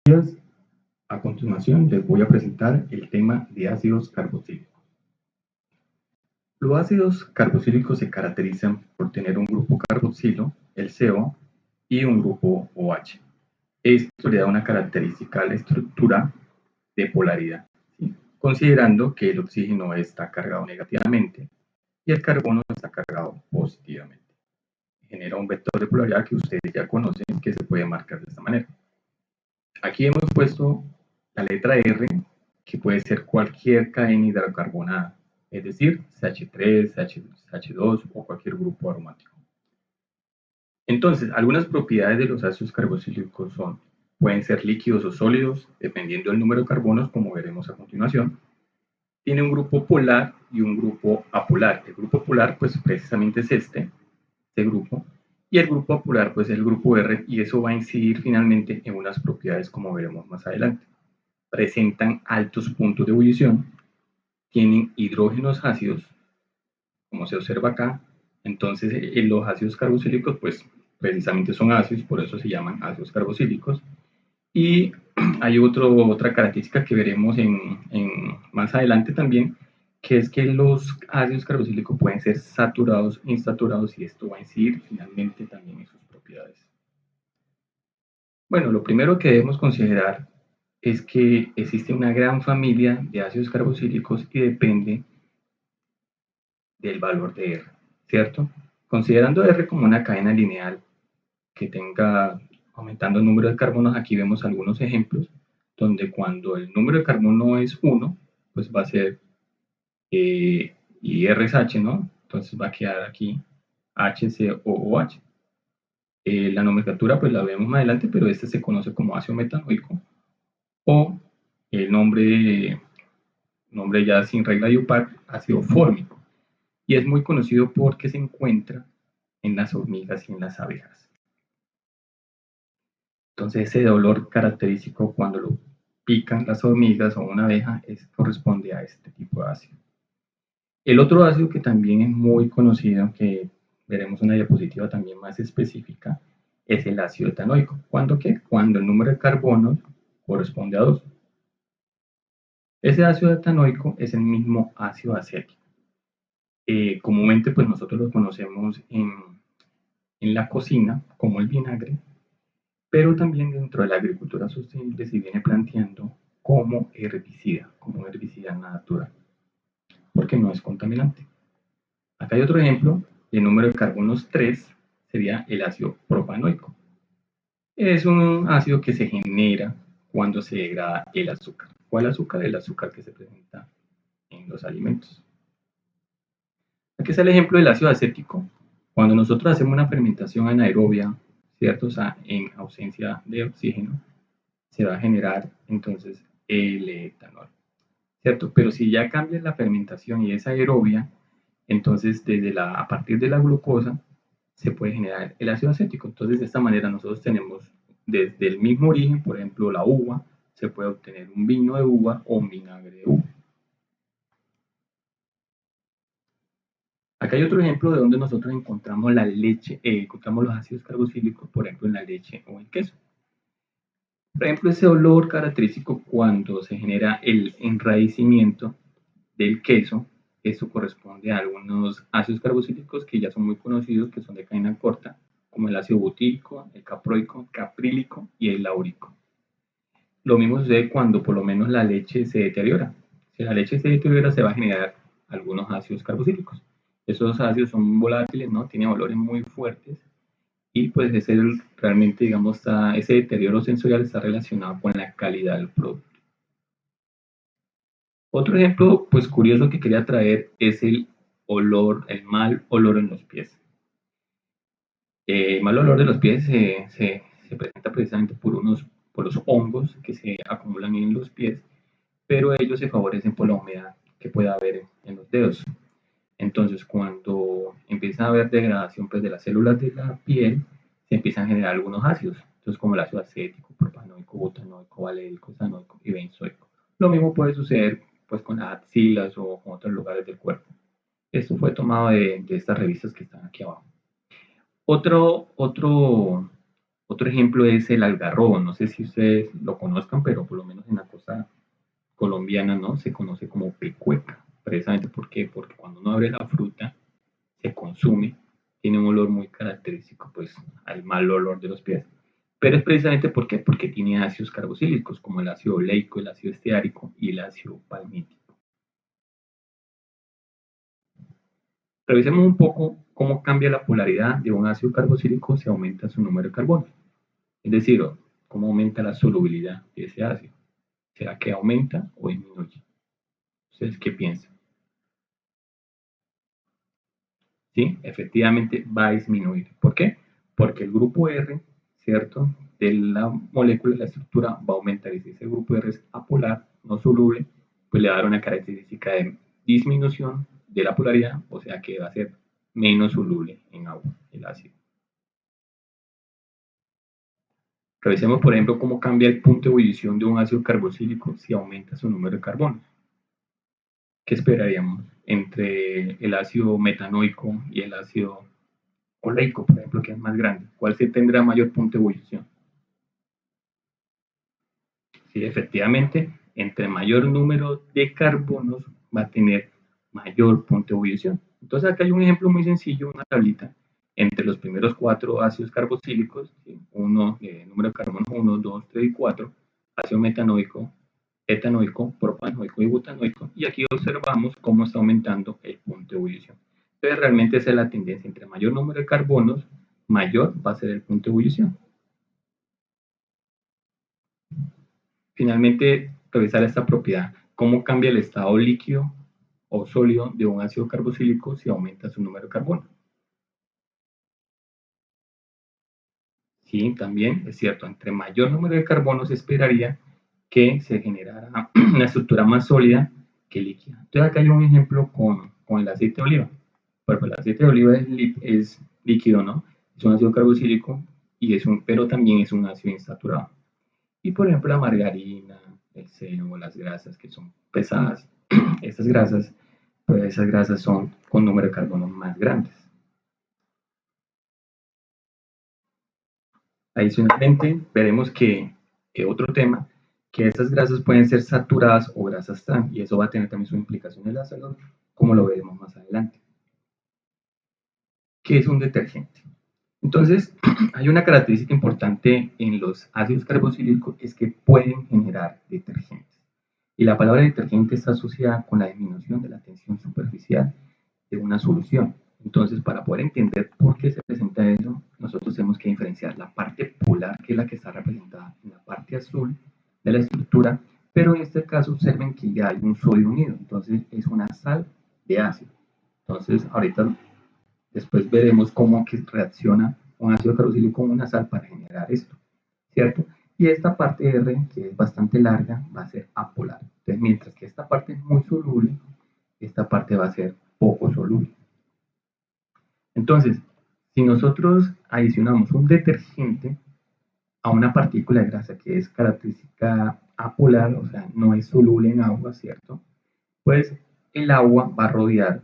días. A continuación les voy a presentar el tema de ácidos carboxílicos. Los ácidos carboxílicos se caracterizan por tener un grupo carboxilo, el CO, y un grupo OH. Esto le da una característica a la estructura de polaridad, ¿sí? Considerando que el oxígeno está cargado negativamente y el carbono está cargado positivamente. Genera un vector de polaridad que ustedes ya conocen, que se puede marcar de esta manera. Aquí hemos puesto la letra R, que puede ser cualquier cadena hidrocarbonada, es decir, CH3, CH2 o cualquier grupo aromático. Entonces, algunas propiedades de los ácidos carboxílicos son, pueden ser líquidos o sólidos, dependiendo del número de carbonos, como veremos a continuación. Tiene un grupo polar y un grupo apolar. El grupo polar, pues precisamente es este grupo, y el grupo apolar, pues el grupo R, y eso va a incidir finalmente en unas propiedades como veremos más adelante. Presentan altos puntos de ebullición, tienen hidrógenos ácidos, como se observa acá. Entonces, los ácidos carboxílicos, pues precisamente son ácidos, por eso se llaman ácidos carboxílicos. Y hay otra característica que veremos más adelante también, que es que los ácidos carboxílicos pueden ser saturados e insaturados, y esto va a incidir finalmente también en sus propiedades. Bueno, lo primero que debemos considerar es que existe una gran familia de ácidos carboxílicos y depende del valor de R, ¿cierto? Considerando R como una cadena lineal que tenga aumentando el número de carbonos, aquí vemos algunos ejemplos donde cuando el número de carbono es 1, pues va a ser y R es H, ¿no? Entonces va a quedar aquí HCOOH. La nomenclatura pues la vemos más adelante, pero este se conoce como ácido metanoico, o el nombre ya sin regla de UPAC, ácido fórmico, y es muy conocido porque se encuentra en las hormigas y en las abejas. Entonces ese dolor característico cuando lo pican las hormigas o una abeja corresponde a este tipo de ácido. El otro ácido que también es muy conocido, que veremos una diapositiva también más específica, es el ácido etanoico. ¿Cuándo qué? Cuando el número de carbonos corresponde a 2. Ese ácido etanoico es el mismo ácido acético. Comúnmente pues nosotros lo conocemos en la cocina como el vinagre, pero también dentro de la agricultura sostenible se viene planteando como herbicida natural, porque no es contaminante. Acá hay otro ejemplo, el número de carbonos 3 sería el ácido propanoico. Es un ácido que se genera cuando se degrada el azúcar. ¿Cuál azúcar? El azúcar que se presenta en los alimentos. Aquí está el ejemplo del ácido acético. Cuando nosotros hacemos una fermentación anaerobia, ¿cierto? O sea, en ausencia de oxígeno, se va a generar entonces el etanol, ¿cierto? Pero si ya cambia la fermentación y es aerobia, entonces a partir de la glucosa se puede generar el ácido acético. Entonces de esta manera nosotros tenemos desde el mismo origen, por ejemplo la uva, se puede obtener un vino de uva o un vinagre de uva. Acá hay otro ejemplo de donde nosotros encontramos la leche, encontramos los ácidos carboxílicos, por ejemplo, en la leche o el queso. Por ejemplo, ese olor característico cuando se genera el enraicimiento del queso, eso corresponde a algunos ácidos carboxílicos que ya son muy conocidos, que son de cadena corta, como el ácido butírico, el caproico, el caprílico y el laurico. Lo mismo sucede cuando por lo menos la leche se deteriora. Si la leche se deteriora, se va a generar algunos ácidos carboxílicos. Esos ácidos son volátiles, ¿no? Tienen olores muy fuertes y pues realmente, digamos, ese deterioro sensorial está relacionado con la calidad del producto. Otro ejemplo, pues curioso que quería traer es el mal olor en los pies. El mal olor de los pies se presenta precisamente por los hongos que se acumulan en los pies, pero ellos se favorecen por la humedad que pueda haber en los dedos. Entonces, cuando empieza a haber degradación pues, de las células de la piel, se empiezan a generar algunos ácidos, entonces como el ácido acético, propanoico, butanoico, valérico, ethanoico y benzoico. Lo mismo puede suceder pues, con las axilas o con otros lugares del cuerpo. Esto fue tomado de estas revistas que están aquí abajo. Otro Otro ejemplo es el algarrobo. No sé si ustedes lo conozcan, pero por lo menos en la costa colombiana, ¿no? Se conoce como pecueca. Precisamente porque cuando uno abre la fruta, se consume, tiene un olor muy característico, pues al mal olor de los pies. Pero es precisamente porque tiene ácidos carboxílicos, como el ácido oleico, el ácido esteárico y el ácido palmítico. Revisemos un poco cómo cambia la polaridad de un ácido carboxílico si aumenta su número de carbono. Es decir, cómo aumenta la solubilidad de ese ácido. ¿Será que aumenta o disminuye? ¿Ustedes qué piensan? ¿Sí? Efectivamente va a disminuir. ¿Por qué? Porque el grupo R, ¿cierto? De la molécula, la estructura va a aumentar. Y si ese grupo R es apolar, no soluble, pues le va a dar una característica de disminución de la polaridad, o sea que va a ser menos soluble en agua, el ácido. Revisemos, por ejemplo, cómo cambia el punto de ebullición de un ácido carboxílico si aumenta su número de carbonos. ¿Qué esperaríamos entre el ácido metanoico y el ácido oleico, por ejemplo, que es más grande? ¿Cuál se tendrá mayor punto de ebullición? Sí, efectivamente, entre mayor número de carbonos va a tener mayor punto de ebullición. Entonces acá hay un ejemplo muy sencillo, una tablita, entre los primeros 4 ácidos carboxílicos, ¿sí? Número de carbonos 1, 2, 3 y 4, ácido metanoico, etanoico, propanoico y butanoico, y aquí observamos cómo está aumentando el punto de ebullición. Entonces realmente esa es la tendencia, entre mayor número de carbonos, mayor va a ser el punto de ebullición. Finalmente, revisar esta propiedad, cómo cambia el estado líquido o sólido de un ácido carboxílico si aumenta su número de carbono. Sí, también es cierto, entre mayor número de carbono se esperaría que se generara una estructura más sólida que líquida. Entonces acá hay un ejemplo con el aceite de oliva. Bueno, el aceite de oliva es líquido, ¿no? Es un ácido carboxílico, pero también es un ácido insaturado. Y por ejemplo la margarina, el seno, las grasas que son pesadas, estas grasas, pues esas grasas son con número de carbono más grandes. Adicionalmente, veremos que otro tema, que estas grasas pueden ser saturadas o grasas trans, y eso va a tener también su implicación en la salud, como lo veremos más adelante. ¿Qué es un detergente? Entonces, hay una característica importante en los ácidos carboxílicos, es que pueden generar detergentes. Y la palabra detergente está asociada con la disminución de la tensión superficial de una solución. Entonces, para poder entender por qué se presenta eso, nosotros tenemos que diferenciar la parte polar, que es la que está representada en la parte azul de la estructura, pero en este caso observen que ya hay un sodio unido, entonces es una sal de ácido. Entonces, ahorita después veremos cómo que reacciona un ácido carboxílico con una sal para generar esto, ¿cierto? Y esta parte R, que es bastante larga, va a ser apolar. Entonces, mientras que esta parte es muy soluble, esta parte va a ser poco soluble. Entonces, si nosotros adicionamos un detergente a una partícula de grasa que es característica apolar, o sea, no es soluble en agua, ¿cierto? Pues el agua va a rodear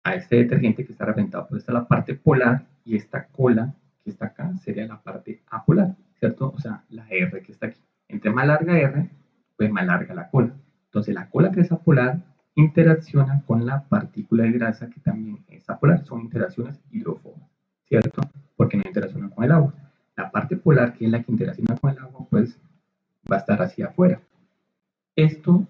a este detergente que está representado por esta la parte polar y esta cola que está acá sería la parte apolar, ¿cierto? O sea, la R que está aquí. Entre más larga R, pues más larga la cola. Entonces la cola que es apolar interacciona con la partícula de grasa que también es apolar. Son interacciones hidrófobas, ¿cierto? Porque no interaccionan con el agua. La parte polar, que es la que interacciona con el agua, pues va a estar hacia afuera. Esto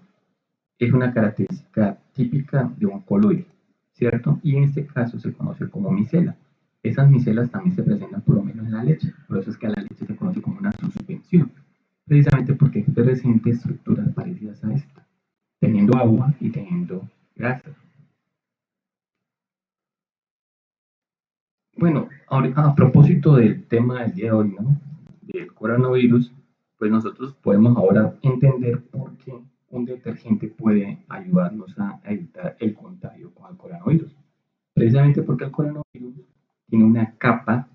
es una característica típica de un coloide, ¿cierto? Y en este caso se conoce como micela. Esas micelas también se presentan por lo menos en la leche, por eso es que a la leche se conoce como una suspensión, precisamente porque presenta estructuras parecidas a esta, teniendo agua y teniendo grasa. Bueno, a propósito del tema del día de hoy, ¿no? Del coronavirus, pues nosotros podemos ahora entender por qué un detergente puede ayudarnos a evitar el contagio con el coronavirus. Precisamente porque el coronavirus tiene una capa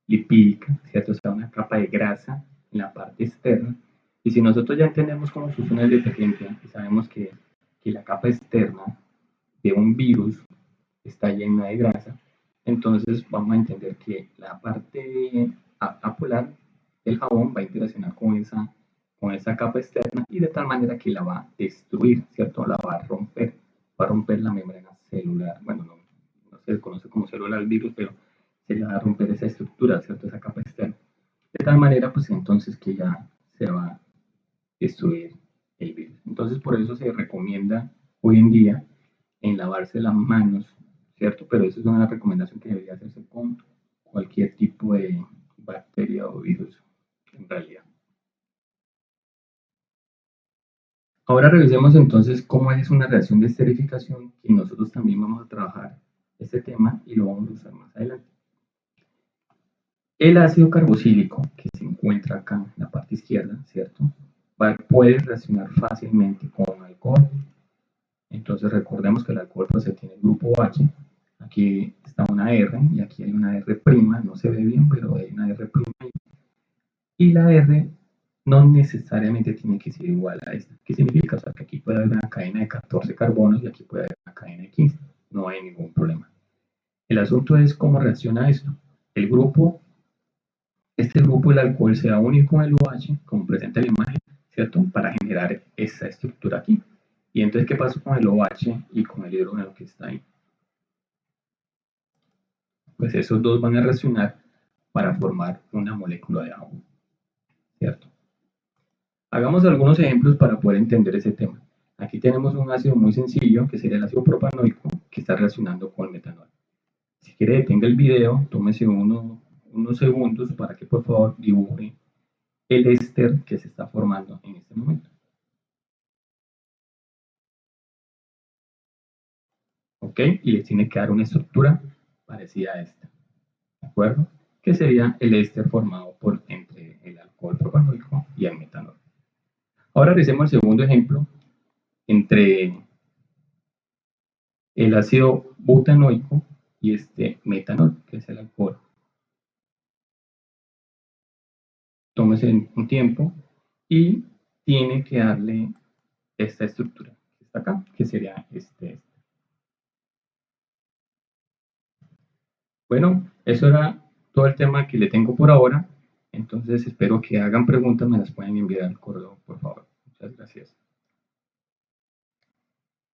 lipídica, ¿cierto? O sea, una capa de grasa en la parte externa. Y si nosotros ya entendemos cómo funciona el detergente y sabemos que la capa externa de un virus está llena de grasa, entonces vamos a entender que la parte apolar, el jabón va a interaccionar con esa capa externa y de tal manera que la va a destruir, ¿cierto? La va a romper la membrana celular. Bueno, no se conoce como célula del virus, pero se le va a romper esa estructura, ¿cierto? Esa capa externa. De tal manera, pues entonces que ya se va a destruir el virus. Entonces, por eso se recomienda hoy en día en lavarse las manos, ¿cierto? Pero eso es una recomendación que debería hacerse con cualquier tipo de bacteria o virus, en realidad. Ahora revisemos entonces cómo es una reacción de esterificación y nosotros también vamos a trabajar este tema y lo vamos a usar más adelante. El ácido carboxílico que se encuentra acá en la parte izquierda, ¿cierto? Puede reaccionar fácilmente con alcohol. Entonces recordemos que el alcohol pues tiene el grupo H, aquí está una R y aquí hay una R', no se ve bien, pero hay una R'. Y la R no necesariamente tiene que ser igual a esta. ¿Qué significa? O sea, que aquí puede haber una cadena de 14 carbonos y aquí puede haber una cadena de 15. No hay ningún problema. El asunto es cómo reacciona esto. El grupo, este grupo del alcohol se va a unir con el OH, como presenta la imagen, ¿cierto? Para generar esa estructura aquí. Y entonces, ¿qué pasa con el OH y con el hidrógeno que está ahí? Pues esos dos van a reaccionar para formar una molécula de agua, ¿cierto? Hagamos algunos ejemplos para poder entender ese tema. Aquí tenemos un ácido muy sencillo, que sería el ácido propanoico, que está reaccionando con el metanol. Si quiere, detenga el video, tómese unos segundos para que por favor dibuje el éster que se está formando en este momento. ¿Ok? Y le tiene que dar una estructura parecida a esta. ¿De acuerdo? Que sería el éster formado entre el alcohol propanoico y el metanol. Ahora realicemos el segundo ejemplo entre el ácido butanoico y este metanol, que es el alcohol. Tómese un tiempo y tiene que darle esta estructura que está acá, que sería este. Bueno, eso era todo el tema que le tengo por ahora. Entonces espero que hagan preguntas, me las pueden enviar al correo, por favor. Muchas gracias.